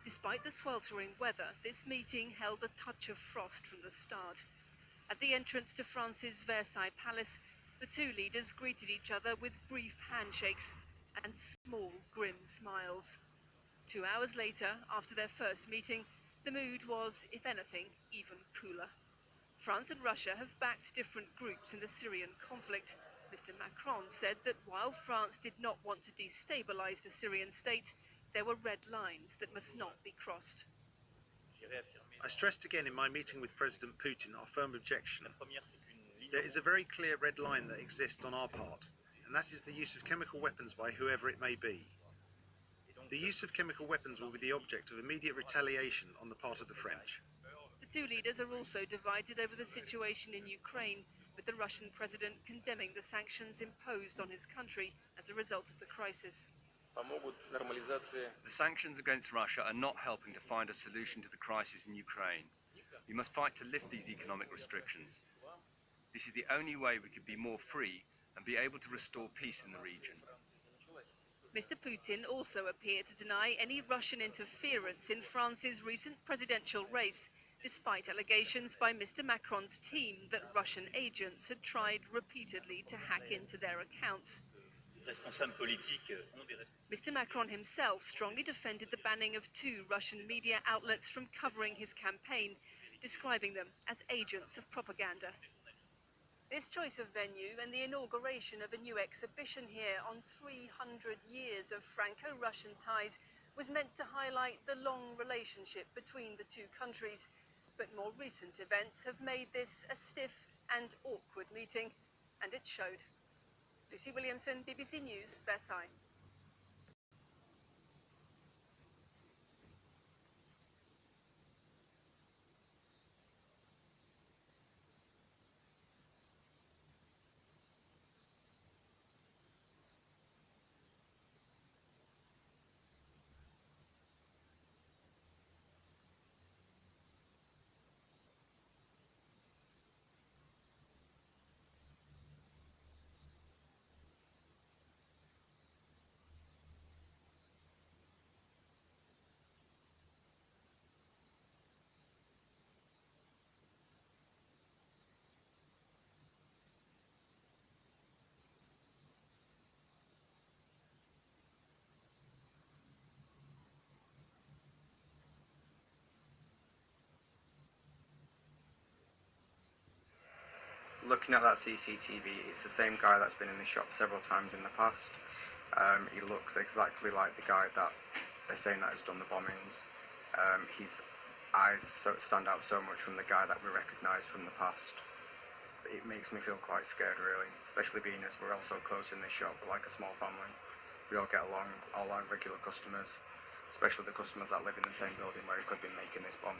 Despite the sweltering weather, this meeting held a touch of frost from the start. At the entrance to France's Versailles Palace, the two leaders greeted each other with brief handshakes and small, grim smiles. 2 hours later, after their first meeting, the mood was, if anything, even cooler. France and Russia have backed different groups in the Syrian conflict. Mr. Macron said that while France did not want to destabilize the Syrian state, there were red lines that must not be crossed. I stressed again in my meeting with President Putin our firm objection. There is a very clear red line that exists on our part, and that is the use of chemical weapons by whoever it may be. The use of chemical weapons will be the object of immediate retaliation on the part of the French. The two leaders are also divided over the situation in Ukraine, with the Russian president condemning the sanctions imposed on his country as a result of the crisis. The sanctions against Russia are not helping to find a solution to the crisis in Ukraine. We must fight to lift these economic restrictions. This is the only way we could be more free and be able to restore peace in the region. Mr. Putin also appeared to deny any Russian interference in France's recent presidential race, despite allegations by Mr. Macron's team that Russian agents had tried repeatedly to hack into their accounts. Mr. Macron himself strongly defended the banning of 2 Russian media outlets from covering his campaign, describing them as agents of propaganda. This choice of venue and the inauguration of a new exhibition here on 300 years of Franco-Russian ties was meant to highlight the long relationship between the two countries. But more recent events have made this a stiff and awkward meeting, and it showed. Lucy Williamson, BBC News, Versailles. Looking at that CCTV, it's the same guy that's been in the shop several times in the past. He looks exactly like the guy that they're saying that has done the bombings. His eyes stand out so much from the guy that we recognise from the past. It makes me feel quite scared, really, especially being as we're all so close in this shop. We're like a small family. We all get along, all our regular customers, especially the customers that live in the same building where he could be making this bomb.